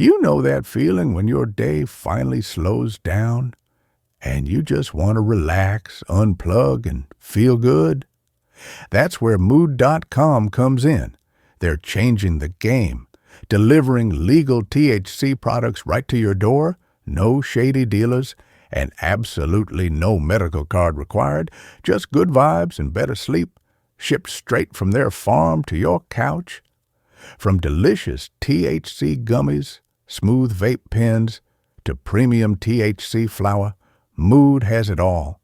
You know that feeling when your day finally slows down and you just want to relax, unplug, and feel good? That's where Mood.com comes in. They're changing the game, delivering legal THC products right to your door, no shady dealers, and absolutely no medical card required, just good vibes and better sleep, shipped straight from their farm to your couch. From delicious THC gummies, smooth vape pens, to premium THC flower, Mood has it all.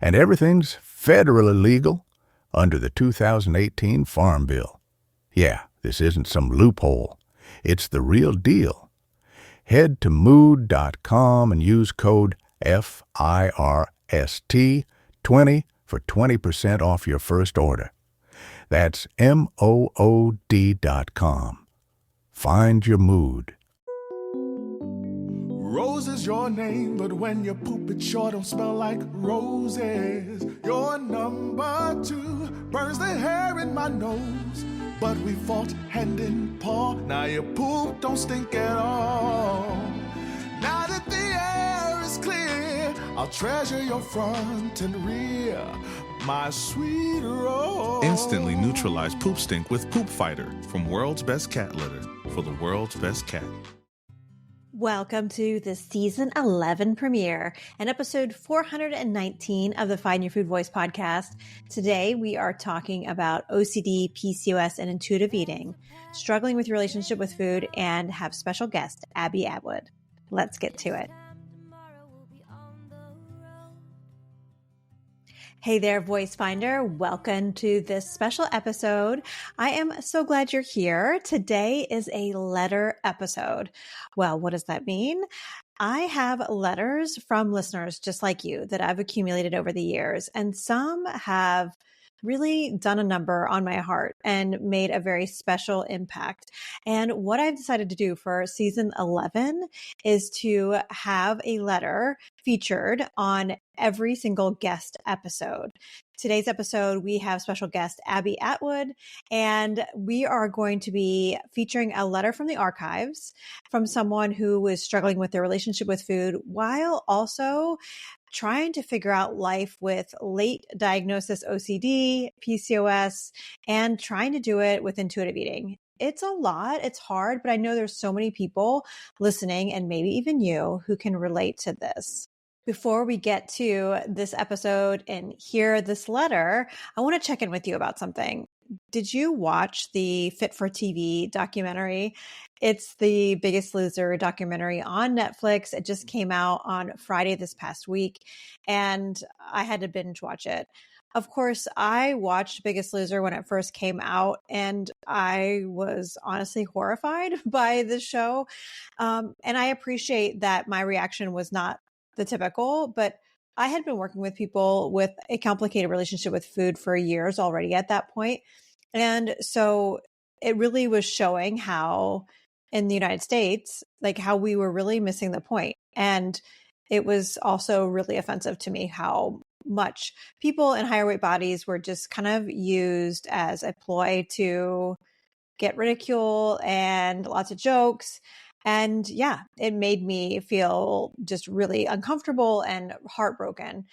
And everything's federally legal under the 2018 Farm Bill. Yeah, this isn't some loophole. It's the real deal. Head to mood.com and use code FIRST20 for 20% off your first order. That's MOOD.com. Find your mood. Rose is your name, but when you poop it sure don't smell like roses. Your number 2 burns the hair in my nose, but we fought hand in paw. Now your poop don't stink at all. Now that the air is clear, I'll treasure your front and rear, my sweet Rose. Instantly neutralize poop stink with Poop Fighter from World's Best Cat Litter for the world's best cat. Welcome to the season 11 premiere and episode 419 of the Find Your Food Voice podcast. Today, we are talking about OCD, PCOS, and intuitive eating, struggling with your relationship with food, and have special guest, Abbie Attwood. Let's get to it. Hey there, Voice Finder. Welcome to this special episode. I am so glad you're here. Today is a letter episode. Well, what does that mean? I have letters from listeners just like you that I've accumulated over the years, and some have really done a number on my heart and made a very special impact. And what I've decided to do for season 11 is to have a letter featured on every single guest episode. Today's episode, we have special guest Abbie Attwood, and we are going to be featuring a letter from the archives from someone who was struggling with their relationship with food while also trying to figure out life with late diagnosis OCD, PCOS, and trying to do it with intuitive eating. It's a lot. It's hard, but I know there's so many people listening, and maybe even you, who can relate to this. Before we get to this episode and hear this letter, I want to check in with you about something. Did you watch the Fit for TV documentary? It's the Biggest Loser documentary on Netflix. It just came out on Friday this past week, and I had to binge watch it. Of course, I watched Biggest Loser when it first came out, and I was honestly horrified by the show. And I appreciate that my reaction was not the typical, but I had been working with people with a complicated relationship with food for years already at that point. And so it really was showing how in the United States, like how we were really missing the point. And it was also really offensive to me how much people in higher weight bodies were just kind of used as a ploy to get ridicule and lots of jokes. And yeah, it made me feel just really uncomfortable and heartbroken.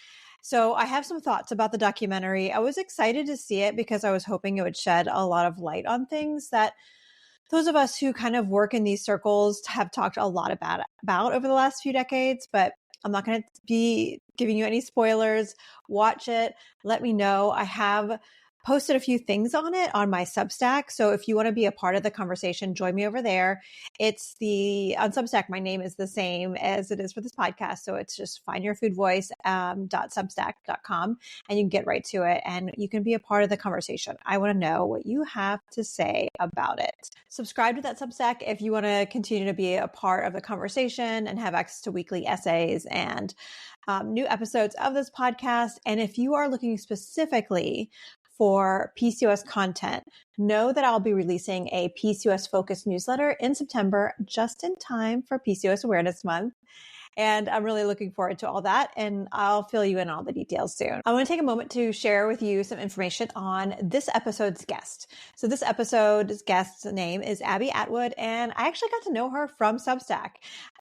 So I have some thoughts about the documentary. I was excited to see it because I was hoping it would shed a lot of light on things that those of us who kind of work in these circles have talked a lot about over the last few decades, but I'm not going to be giving you any spoilers. Watch it. Let me know. I have posted a few things on it on my Substack. So if you want to be a part of the conversation, join me over there. On Substack, my name is the same as it is for this podcast. So it's just findyourfoodvoice.substack.com, and you can get right to it and you can be a part of the conversation. I want to know what you have to say about it. Subscribe to that Substack if you want to continue to be a part of the conversation and have access to weekly essays and new episodes of this podcast. And if you are looking specifically for PCOS content, know that I'll be releasing a PCOS focused newsletter in September, just in time for PCOS Awareness Month. And I'm really looking forward to all that. And I'll fill you in on all the details soon. I want to take a moment to share with you some information on this episode's guest. So this episode's guest's name is Abbie Attwood, and I actually got to know her from Substack.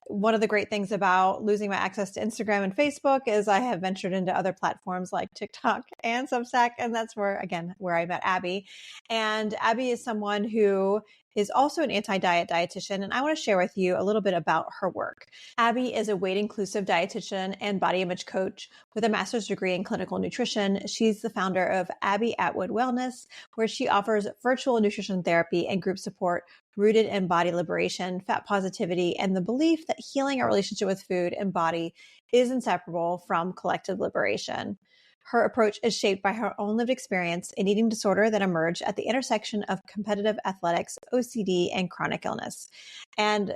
One of the great things about losing my access to Instagram and Facebook is I have ventured into other platforms like TikTok and Substack. And that's where I met Abbie. And Abbie is someone who is also an anti-diet dietitian. And I want to share with you a little bit about her work. Abbie is a weight-inclusive dietitian and body image coach with a master's degree in clinical nutrition. She's the founder of Abbie Attwood Wellness, where she offers virtual nutrition therapy and group support rooted in body liberation, fat positivity, and the belief that healing our relationship with food and body is inseparable from collective liberation. Her approach is shaped by her own lived experience in eating disorder that emerged at the intersection of competitive athletics, OCD, and chronic illness. And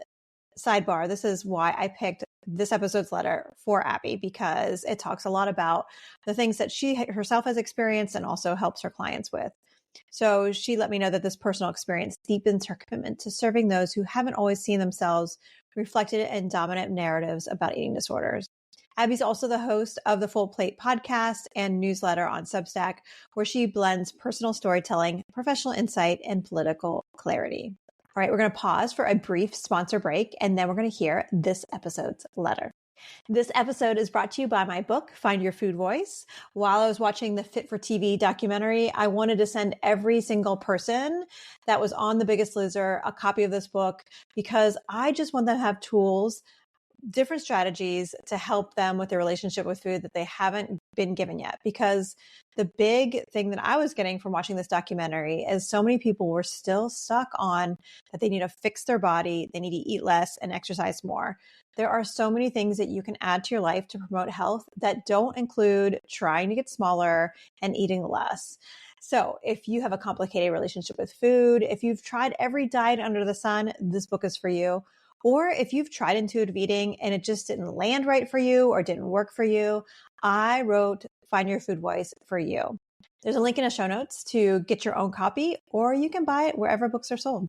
sidebar, this is why I picked this episode's letter for Abbie, because it talks a lot about the things that she herself has experienced and also helps her clients with. So she let me know that this personal experience deepens her commitment to serving those who haven't always seen themselves reflected in dominant narratives about eating disorders. Abbie's also the host of the Full Plate podcast and newsletter on Substack, where she blends personal storytelling, professional insight, and political clarity. All right, we're going to pause for a brief sponsor break, and then we're going to hear this episode's letter. This episode is brought to you by my book, Find Your Food Voice. While I was watching the Fit for TV documentary, I wanted to send every single person that was on The Biggest Loser a copy of this book, because I just want them to have tools, different strategies to help them with their relationship with food that they haven't been given yet. Because the big thing that I was getting from watching this documentary is so many people were still stuck on that they need to fix their body, they need to eat less and exercise more. There are so many things that you can add to your life to promote health that don't include trying to get smaller and eating less. So if you have a complicated relationship with food, if you've tried every diet under the sun, this book is for you. Or if you've tried intuitive eating and it just didn't land right for you or didn't work for you, I wrote Find Your Food Voice for you. There's a link in the show notes to get your own copy, or you can buy it wherever books are sold.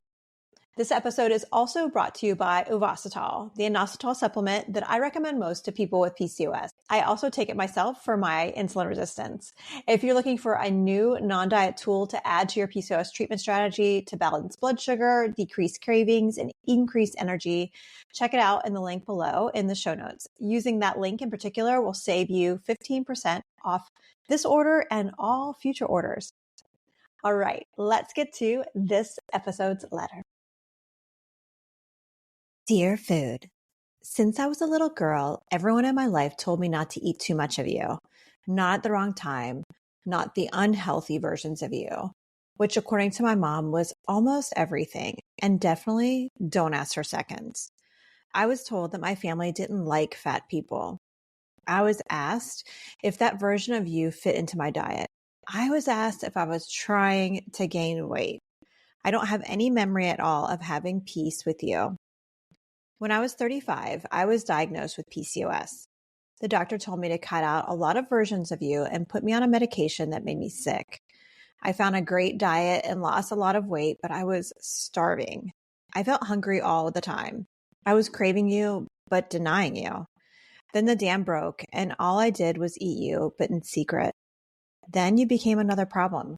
This episode is also brought to you by Ovasitol, the inositol supplement that I recommend most to people with PCOS. I also take it myself for my insulin resistance. If you're looking for a new non-diet tool to add to your PCOS treatment strategy to balance blood sugar, decrease cravings, and increase energy, check it out in the link below in the show notes. Using that link in particular will save you 15% off this order and all future orders. All right, let's get to this episode's letter. Dear Food, since I was a little girl, everyone in my life told me not to eat too much of you, not at the wrong time, not the unhealthy versions of you, which according to my mom was almost everything, and definitely don't ask for seconds. I was told that my family didn't like fat people. I was asked if that version of you fit into my diet. I was asked if I was trying to gain weight. I don't have any memory at all of having peace with you. When I was 35, I was diagnosed with PCOS. The doctor told me to cut out a lot of versions of you and put me on a medication that made me sick. I found a great diet and lost a lot of weight, but I was starving. I felt hungry all the time. I was craving you, but denying you. Then the dam broke, and all I did was eat you, but in secret. Then you became another problem,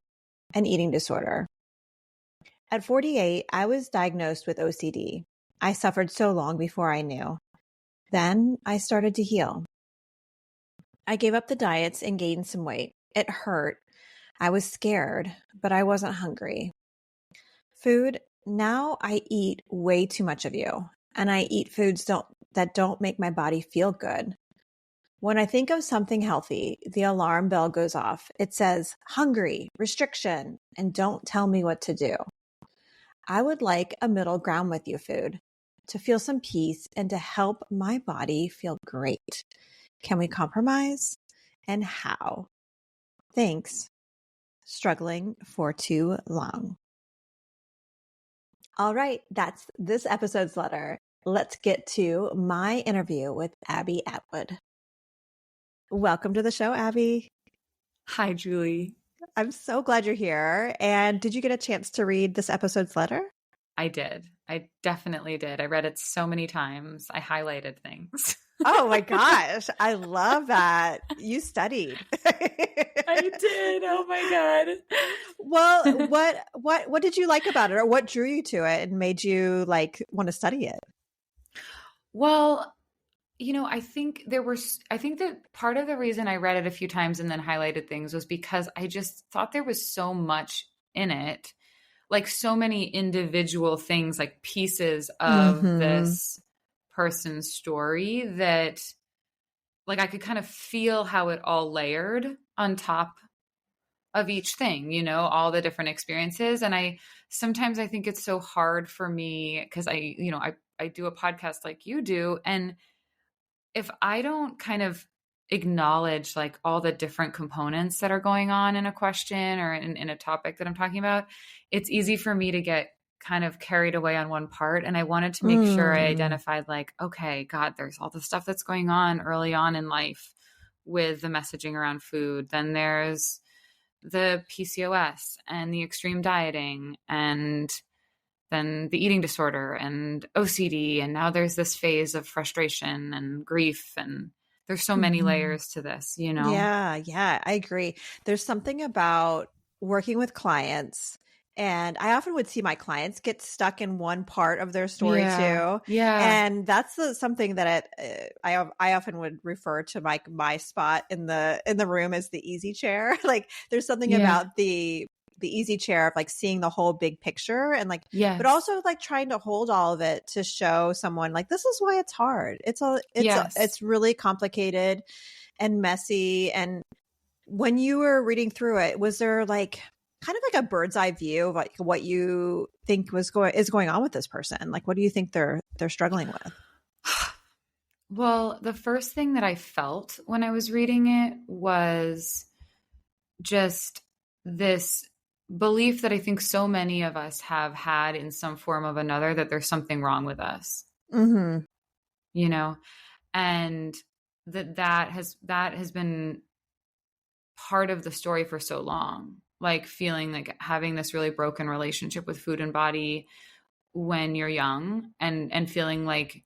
an eating disorder. At 48, I was diagnosed with OCD. I suffered so long before I knew. Then I started to heal. I gave up the diets and gained some weight. It hurt. I was scared, but I wasn't hungry. Food, now I eat way too much of you, and I eat foods that don't make my body feel good. When I think of something healthy, the alarm bell goes off. It says, hungry, restriction, and don't tell me what to do. I would like a middle ground with you, food, to feel some peace and to help my body feel great. Can we compromise? And how? Thanks. Struggling for too long. All right, that's this episode's letter. Let's get to my interview with Abbie Attwood. Welcome to the show, Abbie. Hi, Julie. I'm so glad you're here. And did you get a chance to read this episode's letter? I did. I definitely did. I read it so many times. I highlighted things. Oh my gosh. I love that. You studied. I did. Oh my God. Well, what did you like about it, or what drew you to it and made you like want to study it? Well, I think that part of the reason I read it a few times and then highlighted things was because I just thought there was so much in it, like so many individual things, like pieces of this person's story that like I could kind of feel how it all layered on top of each thing, all the different experiences. And sometimes I think it's so hard for me because I do a podcast like you do. And if I don't kind of acknowledge like all the different components that are going on in a question or in a topic that I'm talking about, it's easy for me to get kind of carried away on one part. And I wanted to make sure I identified like, okay, God, there's all the stuff that's going on early on in life with the messaging around food. Then there's the PCOS and the extreme dieting and then the eating disorder and OCD. And now there's this phase of frustration and grief. And there's so many layers to this, Yeah, I agree. There's something about working with clients, and I often would see my clients get stuck in one part of their story too. Yeah. And that's something that I often would refer to my spot in the room as the easy chair. Like there's something about the easy chair of like seeing the whole big picture and like, but also like trying to hold all of it to show someone like, this is why it's hard. It's really complicated and messy. And when you were reading through it, was there like kind of like a bird's eye view of like what you think is going on with this person? Like, what do you think they're struggling with? Well, the first thing that I felt when I was reading it was just this belief that I think so many of us have had in some form of another, that there's something wrong with us, and that has been part of the story for so long, like feeling like having this really broken relationship with food and body when you're young and feeling like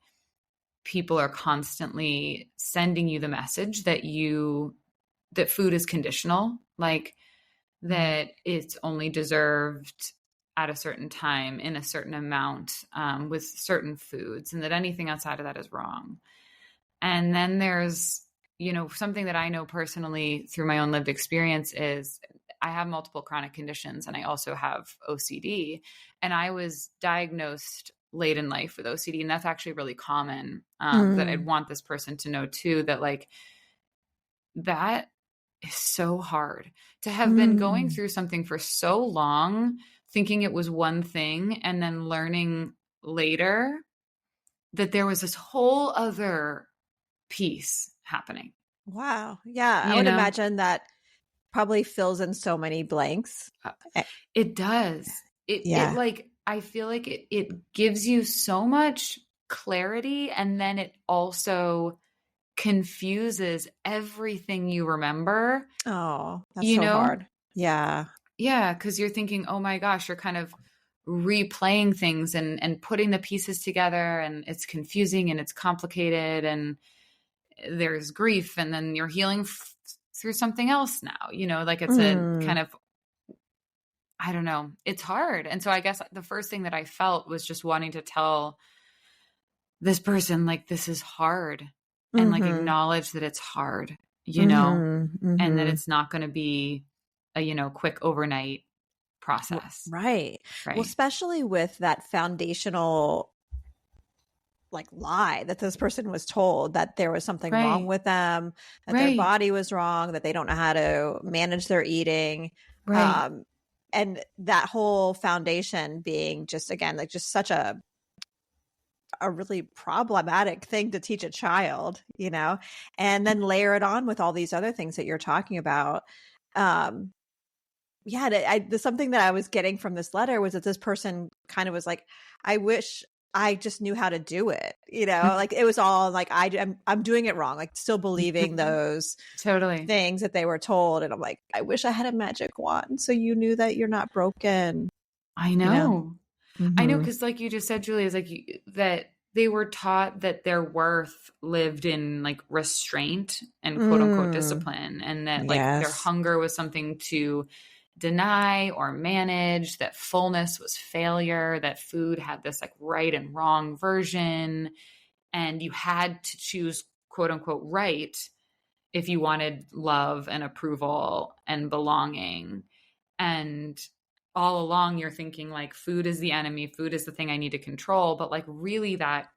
people are constantly sending you the message that food is conditional, like that it's only deserved at a certain time in a certain amount with certain foods, and that anything outside of that is wrong. And then there's, something that I know personally through my own lived experience is I have multiple chronic conditions and I also have OCD, and I was diagnosed late in life with OCD. And that's actually really common that I'd want this person to know too, that like that is so hard to have been going through something for so long, thinking it was one thing, and then learning later that there was this whole other piece happening. Wow. Yeah. I would imagine that probably fills in so many blanks. It does. It like, I feel like it gives you so much clarity, and then it also confuses everything you remember. Oh, that's so hard. Yeah. Yeah. Cause you're thinking, oh my gosh, you're kind of replaying things and putting the pieces together, and it's confusing and it's complicated, and there's grief, and then you're healing through something else now, like it's a kind of, I don't know, it's hard. And so I guess the first thing that I felt was just wanting to tell this person, like, this is hard. And like acknowledge that it's hard, and that it's not going to be a, quick overnight process. Right. Well, especially with that foundational like lie that this person was told, that there was something wrong with them, that their body was wrong, that they don't know how to manage their eating. And that whole foundation being just, again, like just such a really problematic thing to teach a child, and then layer it on with all these other things that you're talking about. Something that I was getting from this letter was that this person kind of was like, I wish I just knew how to do it, like it was all like, I'm doing it wrong, like still believing those things that they were told. And I'm like, I wish I had a magic wand so you knew that you're not broken. I know. I know. Cause like you just said, Julie, is like that they were taught that their worth lived in like restraint and quote unquote discipline, and that like their Yes. hunger was something to deny or manage, that fullness was failure, that food had this like right and wrong version, and you had to choose quote unquote right if you wanted love and approval and belonging. And all along you're thinking like food is the enemy, food is the thing I need to control, but like really that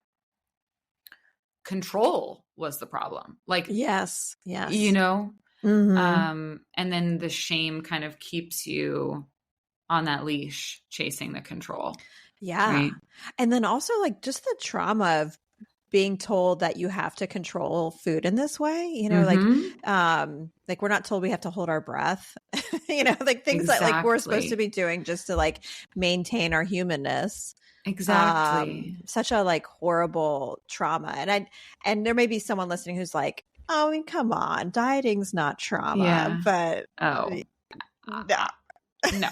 control was the problem. Like, Yes. you know, Mm-hmm. and then the shame kind of keeps you on that leash chasing the control. Yeah. Right? And then also like just the trauma of being told that you have to control food in this way, you know, like we're not told we have to hold our breath, you know, like things that like we're supposed to be doing just to like maintain our humanness. Exactly. Such a like horrible trauma. And there may be someone listening who's like, oh, I mean, come on, dieting's not trauma, Yeah. but no. No.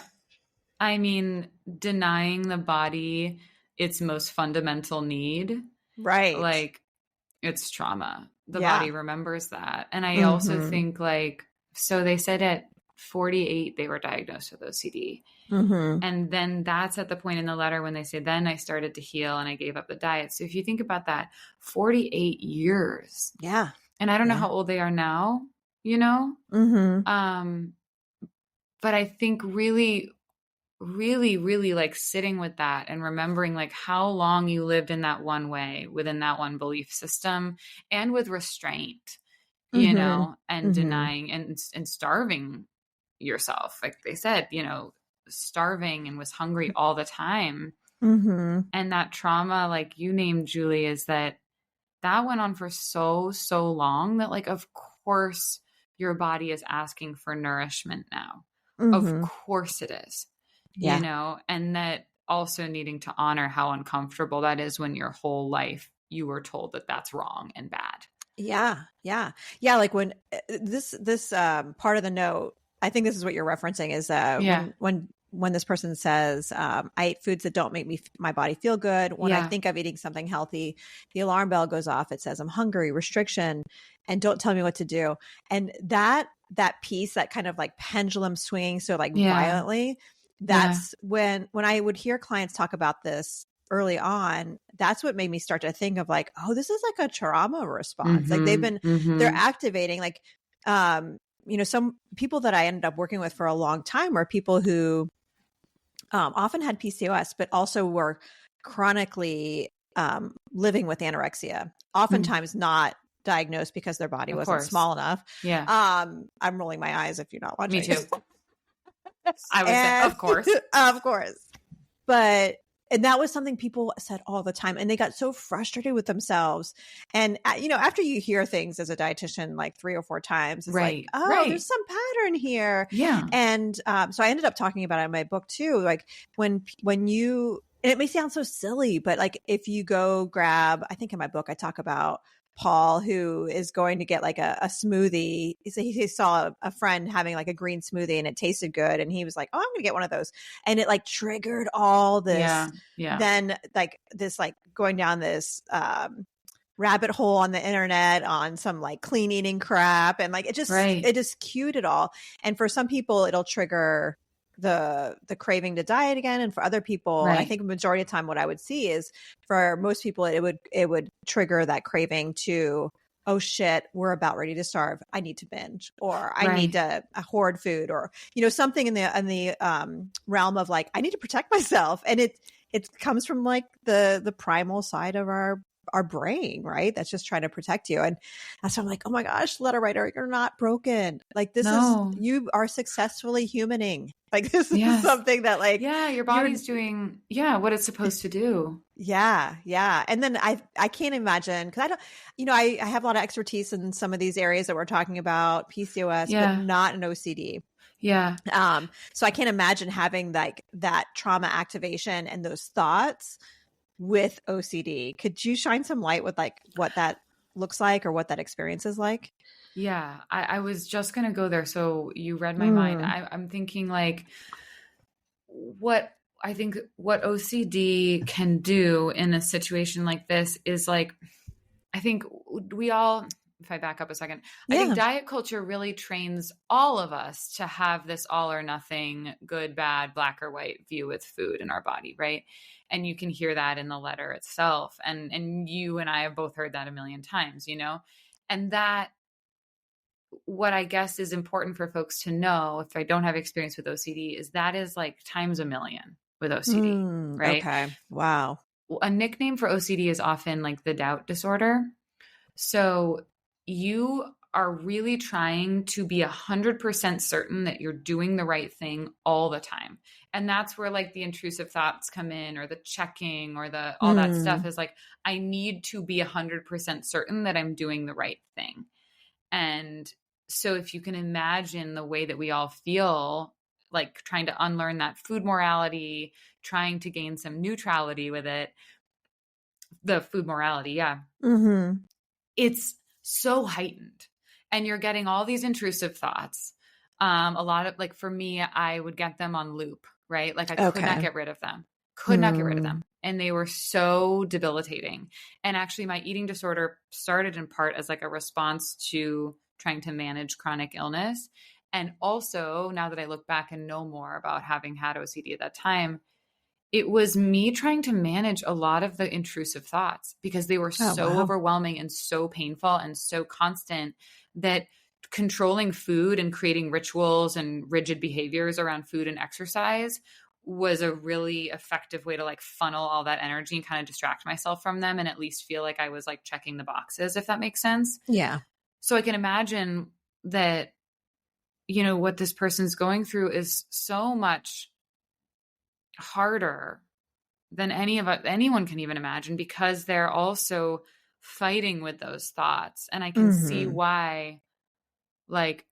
I mean, denying the body its most fundamental need, right? Like it's trauma. The Yeah. body remembers that. And I also think like, so they said at 48, they were diagnosed with OCD. And then that's at the point in the letter when they say, then I started to heal and I gave up the diet. So if you think about that, 48 years. Yeah. And I don't know how old they are now, you know? But I think really, really, really like sitting with that and remembering like how long you lived in that one way within that one belief system, and with restraint, you know, and denying and starving yourself. Like they said, you know, starving and was hungry all the time. And that trauma, like you named, Julie, is that went on for so long that like, of course your body is asking for nourishment now. Of course it is. Yeah. You know, and that also needing to honor how uncomfortable that is when your whole life you were told that that's wrong and bad. Yeah. Yeah. Yeah. Like when this part of the note, I think this is what you're referencing is when this person says, I eat foods that don't make my body feel good. When I think of eating something healthy, the alarm bell goes off. It says I'm hungry, restriction, and don't tell me what to do. And that piece, that kind of like pendulum swinging so like violently, that's when I would hear clients talk about this early on, that's what made me start to think of like, oh, this is like a trauma response. Like they're activating like, you know, some people that I ended up working with for a long time are people who often had PCOS, but also were chronically living with anorexia, oftentimes not diagnosed because their body wasn't small enough. Yeah. I'm rolling my eyes if you're not watching. Me too. I would say, of course. Of course. But, and that was something people said all the time. And they got so frustrated with themselves. And, you know, after you hear things as a dietitian like 3 or 4 times, it's like, oh, there's some pattern here. Yeah. And so I ended up talking about it in my book too. Like when you, and it may sound so silly, but like if you go grab, I think in my book, I talk about Paul, who is going to get like a smoothie. He saw a friend having like a green smoothie and it tasted good. And he was like, oh, I'm going to get one of those. And it like triggered all this, then like this, like going down this, rabbit hole on the internet on some like clean eating crap. And like, it just cued it all. And for some people it'll trigger the craving to diet again. And for other people, I think the majority of the time what I would see is for most people, it would trigger that craving to, oh shit, we're about ready to starve. I need to binge, or I need to hoard food, or, you know, something in the realm of like, I need to protect myself. And it comes from like the primal side of our brain, right? That's just trying to protect you. And that's why I'm like, oh my gosh, letter writer, you're not broken. Like this is, you are successfully humaning. Like this is something that like, your body's doing, what it's supposed to do. Yeah. Yeah. And then I can't imagine, cause I don't, you know, I have a lot of expertise in some of these areas that we're talking about, PCOS, but not an OCD. Yeah. So I can't imagine having like that trauma activation and those thoughts with OCD. Could you shine some light with like what that looks like or what that experience is like? Yeah, I was just going to go there. So you read my mind. I'm thinking like, I think what OCD can do in a situation like this is like, I think we all, if I back up a second, I think diet culture really trains all of us to have this all or nothing, good, bad, black or white view with food in our body, right? And you can hear that in the letter itself. And you and I have both heard that a million times, you know? And that, what I guess is important for folks to know, if I don't have experience with OCD, is that is like times a million with OCD, right? Okay. Wow. A nickname for OCD is often like the doubt disorder. So you are really trying to be 100% certain that you're doing the right thing all the time. And that's where like the intrusive thoughts come in, or the checking, or the all that stuff is like, I need to be 100% certain that I'm doing the right thing. And so if you can imagine the way that we all feel, like trying to unlearn that food morality, trying to gain some neutrality with it, the food morality, yeah. It's so heightened. And you're getting all these intrusive thoughts. A lot of, like, for me, I would get them on loop, right? Like I could not get rid of them. Could not get rid of them. And they were so debilitating. And actually my eating disorder started in part as like a response to trying to manage chronic illness. And also, now that I look back and know more about having had OCD at that time, it was me trying to manage a lot of the intrusive thoughts because they were so overwhelming and so painful and so constant that controlling food and creating rituals and rigid behaviors around food and exercise was a really effective way to like funnel all that energy and kind of distract myself from them, and at least feel like I was like checking the boxes, if that makes sense. Yeah. So I can imagine that, you know, what this person's going through is so much harder than anyone can even imagine, because they're also fighting with those thoughts. And I can see why, like,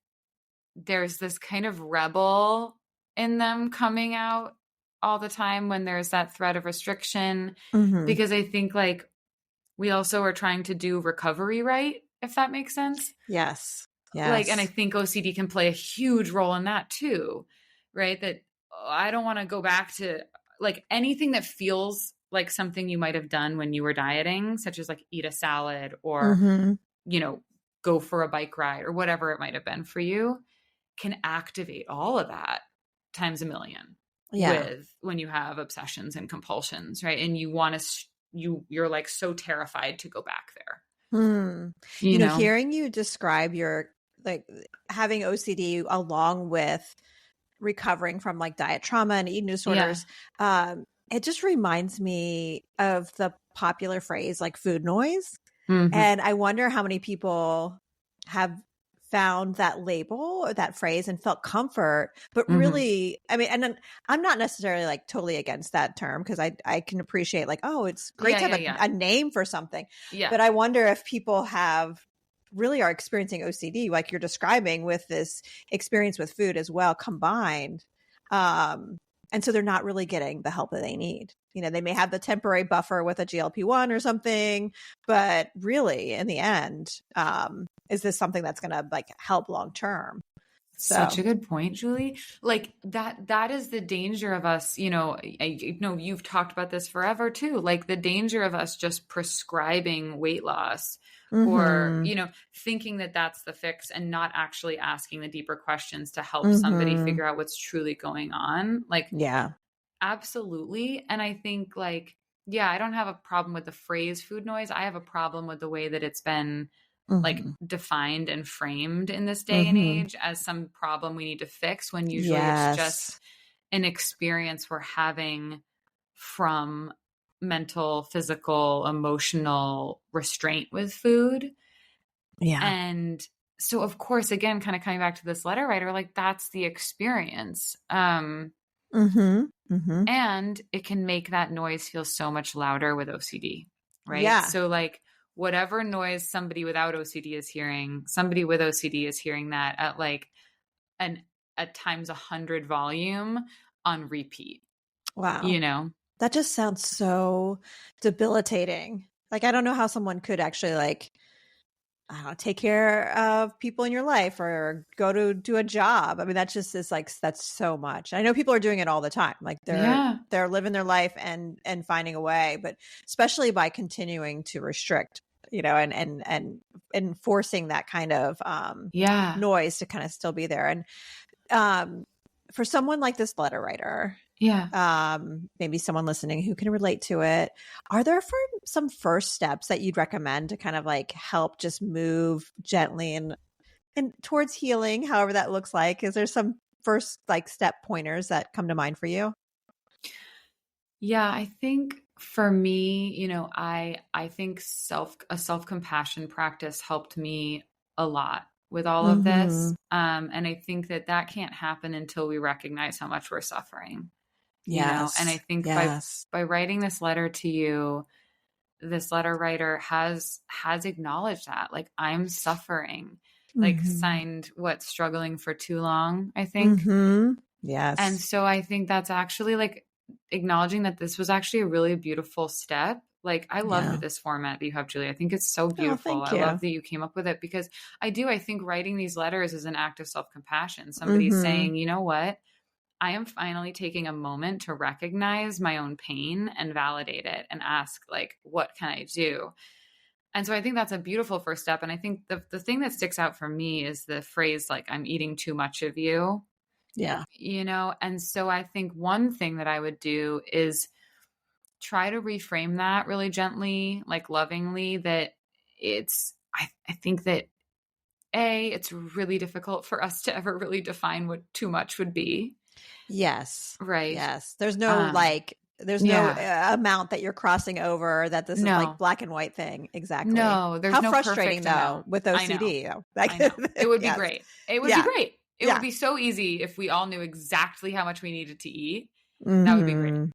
there's this kind of rebel in them coming out all the time when there's that threat of restriction, because I think like we also are trying to do recovery right, if that makes sense. Yes. Like, and I think OCD can play a huge role in that too, right? That I don't want to go back to like anything that feels like something you might have done when you were dieting, such as like eat a salad or, you know, go for a bike ride or whatever it might have been for you, can activate all of that times a million with when you have obsessions and compulsions, right? And you want to, you're like so terrified to go back there. You know, hearing you describe your like having OCD along with recovering from like diet trauma and eating disorders, it just reminds me of the popular phrase like food noise. And I wonder how many people have found that label or that phrase and felt comfort, but really, I mean, and I'm not necessarily like totally against that term, because I can appreciate like, oh, it's great to have a name for something. But I wonder if people really are experiencing OCD like you're describing, with this experience with food as well combined. And so they're not really getting the help that they need. You know, they may have the temporary buffer with a GLP-1 or something, but really in the end, is this something that's going to like help long-term? Such a good point, Julie. Like that is the danger of us, you know, you've talked about this forever too, like the danger of us just prescribing weight loss or, you know, thinking that that's the fix and not actually asking the deeper questions to help somebody figure out what's truly going on. Like, absolutely. And I think like, I don't have a problem with the phrase food noise. I have a problem with the way that it's been like defined and framed in this day and age as some problem we need to fix, when usually it's just an experience we're having from mental, physical, emotional restraint with food. And so of course, again, kind of coming back to this letter writer, like that's the experience. And it can make that noise feel so much louder with OCD, right? So like whatever noise somebody without OCD is hearing, somebody with OCD is hearing that at like a times 100 volume on repeat. Wow. You know? That just sounds so debilitating. Like, I don't know how someone could actually like, I don't know, take care of people in your life or go to do a job. I mean, that just is like, that's so much. I know people are doing it all the time. Like they're living their life and finding a way, but especially by continuing to restrict, and enforcing that kind of noise to kind of still be there. And for someone like this letter writer, maybe someone listening who can relate to it, are there some first steps that you'd recommend to kind of like help just move gently and towards healing, however that looks like? Is there some first like step pointers that come to mind for you? Yeah, I think for me, I think a self-compassion practice helped me a lot with all of this. And I think that can't happen until we recognize how much we're suffering. Yes. And I think by writing this letter to you, this letter writer has acknowledged that, like, I'm suffering, like signed struggling for too long, I think. Yes. And so I think that's actually like acknowledging that this was actually a really beautiful step. Like, I love this format that you have, Julie. I think it's so beautiful. Thank you. I love that you came up with it, because I think writing these letters is an act of self-compassion. Somebody's saying, you know what? I am finally taking a moment to recognize my own pain and validate it and ask, like, what can I do? And so I think that's a beautiful first step. And I think the thing that sticks out for me is the phrase, like, I'm eating too much of you. Yeah. And so I think one thing that I would do is try to reframe that really gently, like lovingly, that I think that it's really difficult for us to ever really define what too much would be. Yes. Right. Yes. There's no no amount that you're crossing over, that this is like black and white thing. Exactly. No, there's no frustrating perfect though amount. with OCD. I know. It would be great. It would be great. It would be so easy if we all knew exactly how much we needed to eat. That would be great.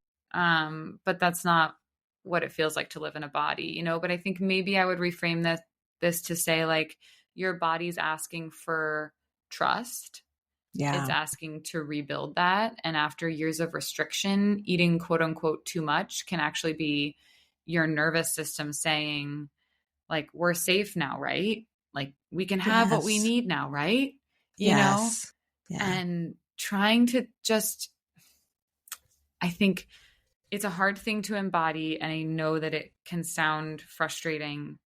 But that's not what it feels like to live in a body, but I think maybe I would reframe this to say, like, your body's asking for trust. Yeah. It's asking to rebuild that. And after years of restriction, eating quote unquote too much can actually be your nervous system saying, like, we're safe now, right? Like, we can have what we need now, right? You know? Yeah. And trying to just, I think it's a hard thing to embody. And I know that it can sound frustrating,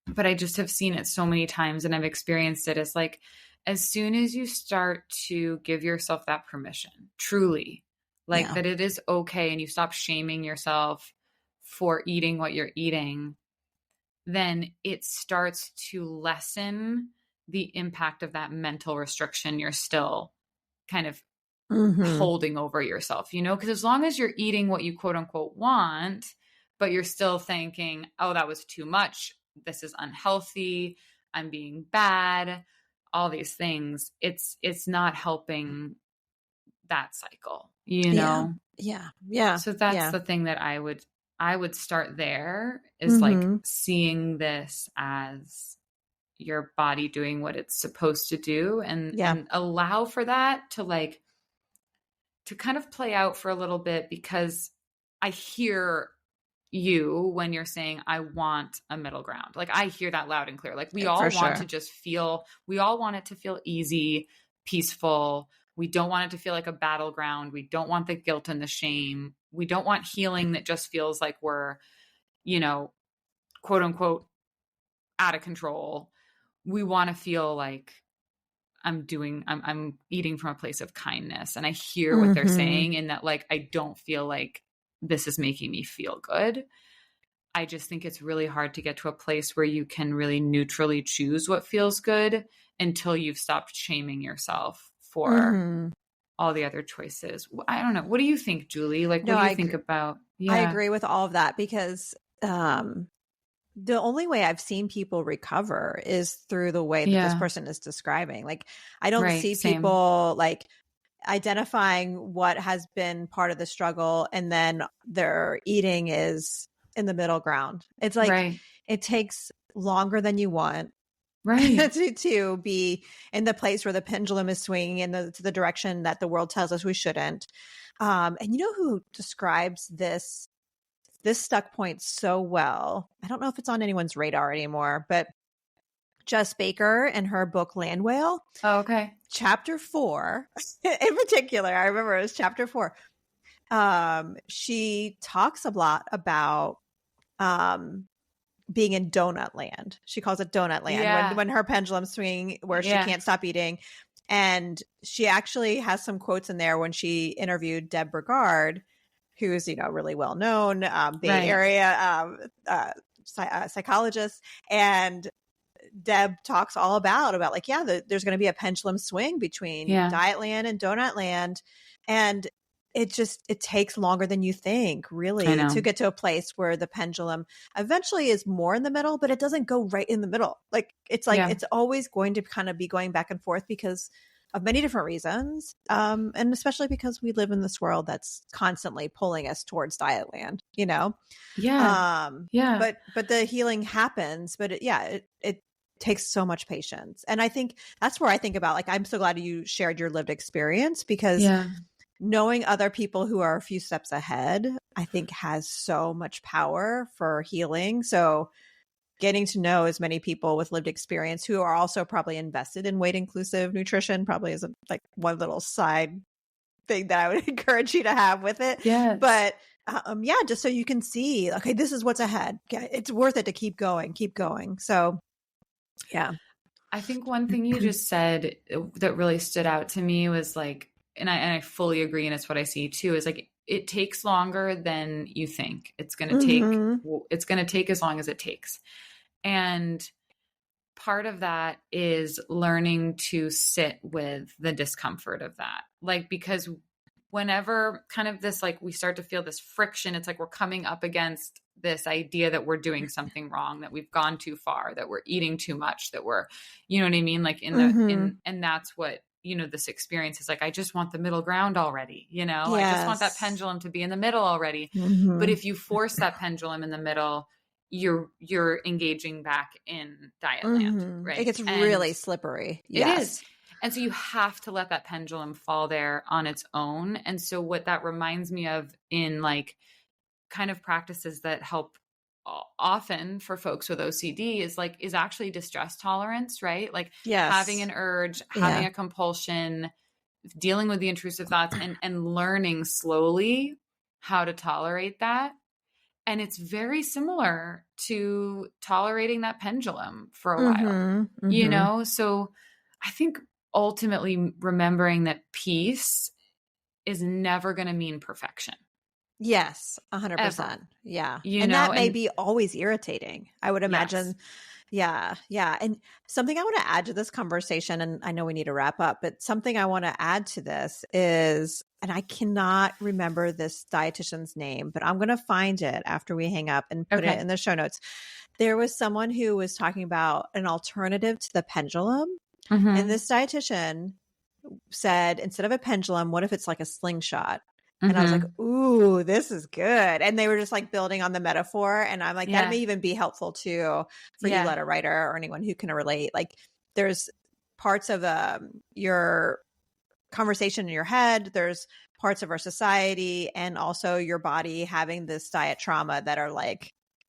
but I just have seen it so many times, and I've experienced it as, like, as soon as you start to give yourself that permission, truly, like that it is okay, and you stop shaming yourself for eating what you're eating, then it starts to lessen the impact of that mental restriction you're still kind of holding over yourself, because as long as you're eating what you quote unquote want, but you're still thinking, oh, that was too much, this is unhealthy, I'm being bad, all these things, it's not helping that cycle, Yeah. So that's the thing that I would start there, is like seeing this as your body doing what it's supposed to do, and allow for that to kind of play out for a little bit, because I hear you when you're saying, I want a middle ground. Like, I hear that loud and clear. Like, we all want to just we all want it to feel easy, peaceful. We don't want it to feel like a battleground. We don't want the guilt and the shame. We don't want healing that just feels like we're, quote unquote, out of control. We want to feel like I'm eating from a place of kindness. And I hear what they're saying, in that, like, I don't feel like this is making me feel good. I just think it's really hard to get to a place where you can really neutrally choose what feels good until you've stopped shaming yourself for all the other choices. I don't know. What do you think, Julie? Like, what do you think about? Yeah. I agree with all of that, because the only way I've seen people recover is through the way that this person is describing. Like, I don't see people like identifying what has been part of the struggle, and then their eating is in the middle ground. It's like it takes longer than you want, to be in the place where the pendulum is swinging in to the direction that the world tells us we shouldn't. And you know who describes this stuck point so well? I don't know if it's on anyone's radar anymore, but Jess Baker in her book Land Whale. Oh, okay. Chapter 4, in particular, I remember it was chapter 4. She talks a lot about being in donut land. She calls it donut land when her pendulum's swinging where she can't stop eating. And she actually has some quotes in there when she interviewed Deb Brigard, who's, really well known, Bay Area psychologist. And Deb talks all about like, there's going to be a pendulum swing between diet land and donut land. And it takes longer than you think, really, to get to a place where the pendulum eventually is more in the middle, but it doesn't go right in the middle. It's always going to kind of be going back and forth because of many different reasons. And especially because we live in this world that's constantly pulling us towards diet land, But the healing happens, but it takes so much patience. And I think that's where I think about, I'm so glad you shared your lived experience, because knowing other people who are a few steps ahead, I think has so much power for healing. So getting to know as many people with lived experience who are also probably invested in weight inclusive nutrition probably is one little side thing that I would encourage you to have with it. Yes. But just so you can see, okay, this is what's ahead. It's worth it to keep going. So yeah. I think one thing you just said that really stood out to me was and I fully agree, and it's what I see too, is it takes longer than you think. It's going to take as long as it takes. And part of that is learning to sit with the discomfort of that. Because whenever kind of this, we start to feel this friction, it's we're coming up against this idea that we're doing something wrong, that we've gone too far, that we're eating too much, that we're, you know what I mean? And that's what, this experience is I just want the middle ground already, I just want that pendulum to be in the middle already. Mm-hmm. But if you force that pendulum in the middle, you're engaging back in diet land, right? It gets really slippery. It is. And so you have to let that pendulum fall there on its own. And so what that reminds me of in kind of practices that help often for folks with OCD is actually distress tolerance, right? Having an urge, having a compulsion, dealing with the intrusive thoughts and learning slowly how to tolerate that. And it's very similar to tolerating that pendulum for a while, So I think ultimately remembering that peace is never going to mean perfection. Yes, 100%. Ever. Yeah. That may be always irritating, I would imagine. Yes. Yeah. And something I want to add to this conversation, and I know we need to wrap up, but something I want to add to this is, and I cannot remember this dietitian's name, but I'm going to find it after we hang up and put it in the show notes. There was someone who was talking about an alternative to the pendulum. Mm-hmm. And this dietitian said, instead of a pendulum, what if it's like a slingshot? And I was like, ooh, this is good. And they were just building on the metaphor. And I'm that may even be helpful too for you, letter writer, or anyone who can relate. There's parts of your conversation in your head. There's parts of our society and also your body having this diet trauma that are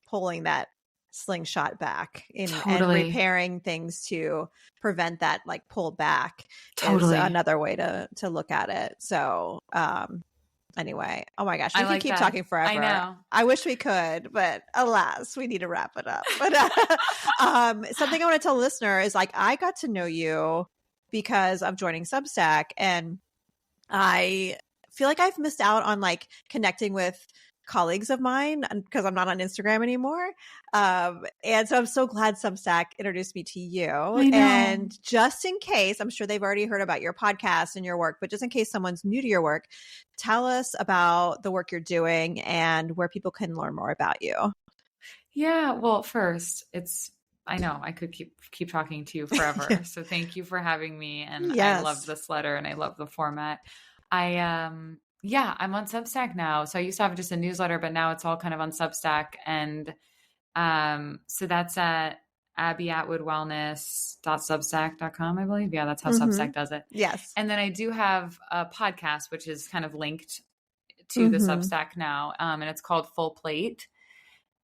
pulling that slingshot back and repairing things to prevent that pull back is another way to look at it. So, anyway, oh my gosh, we can keep talking forever. I know. I wish we could, but alas, we need to wrap it up. But something I want to tell the listener is I got to know you because of joining Substack, and I feel I've missed out on connecting with colleagues of mine because I'm not on Instagram anymore. And so I'm so glad Substack introduced me to you. And just in case, I'm sure they've already heard about your podcast and your work, but just in case someone's new to your work, tell us about the work you're doing and where people can learn more about you. Yeah. Well, first, I know I could keep talking to you forever. So thank you for having me. And I love this letter and I love the format. I'm on Substack now. So I used to have just a newsletter, but now it's all kind of on Substack. And so that's at abbieattwoodwellness.substack.com, I believe. Yeah, that's how Substack does it. Yes. And then I do have a podcast, which is kind of linked to the Substack now. And it's called Full Plate.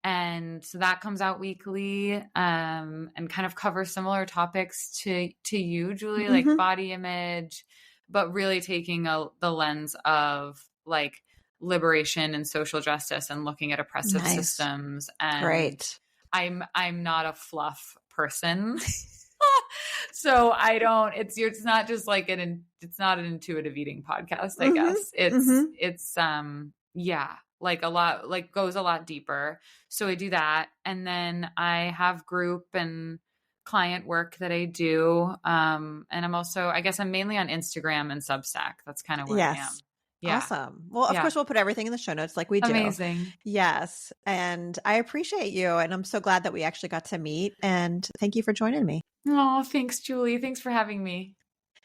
And so that comes out weekly, and kind of covers similar topics to you, Julie, like body image, but really taking the lens of like liberation and social justice and looking at oppressive systems. And Great. I'm not a fluff person. So I don't, it's not just like it's not an intuitive eating podcast, I guess. It's yeah, like a lot, like goes a lot deeper. So I do that. And then I have group and client work that I do. And I'm also, I guess I'm mainly on Instagram and Substack. That's kind of where I am. Yeah. Awesome. Well, of course, we'll put everything in the show notes like we do. Amazing. Yes. And I appreciate you. And I'm so glad that we actually got to meet. And thank you for joining me. Oh, thanks, Julie. Thanks for having me.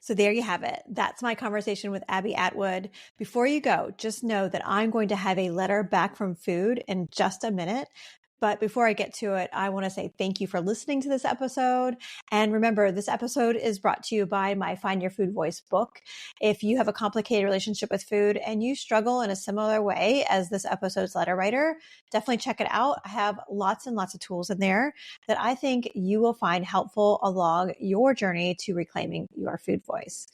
So there you have it. That's my conversation with Abbie Attwood. Before you go, just know that I'm going to have a letter back from food in just a minute. But before I get to it, I want to say thank you for listening to this episode. And remember, this episode is brought to you by my Find Your Food Voice book. If you have a complicated relationship with food and you struggle in a similar way as this episode's letter writer, definitely check it out. I have lots and lots of tools in there that I think you will find helpful along your journey to reclaiming your food voice.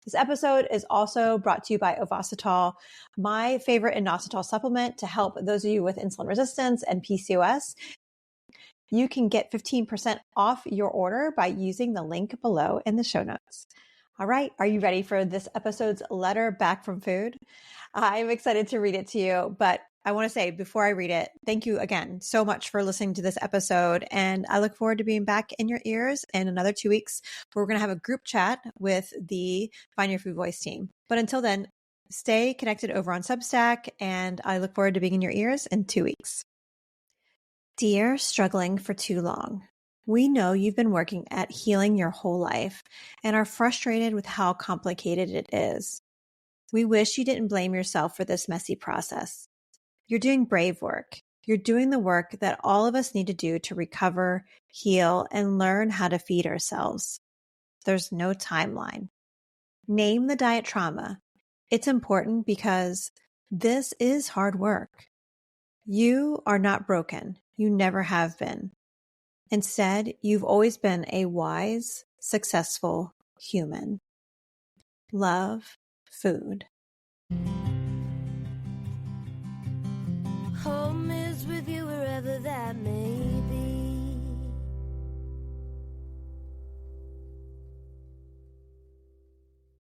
This episode is also brought to you by Ovasitol, my favorite inositol supplement to help those of you with insulin resistance and PCOS. You can get 15% off your order by using the link below in the show notes. All right, are you ready for this episode's letter back from food? I'm excited to read it to you, but I want to say before I read it, thank you again so much for listening to this episode. And I look forward to being back in your ears in another 2 weeks where we're going to have a group chat with the Find Your Food Voice team. But until then, stay connected over on Substack, and I look forward to being in your ears in 2 weeks. Dear struggling for too long, we know you've been working at healing your whole life and are frustrated with how complicated it is. We wish you didn't blame yourself for this messy process. You're doing brave work. You're doing the work that all of us need to do to recover, heal, and learn how to feed ourselves. There's no timeline. Name the diet trauma. It's important because this is hard work. You are not broken. You never have been. Instead, you've always been a wise, successful human. Love, food. Home is with you wherever that may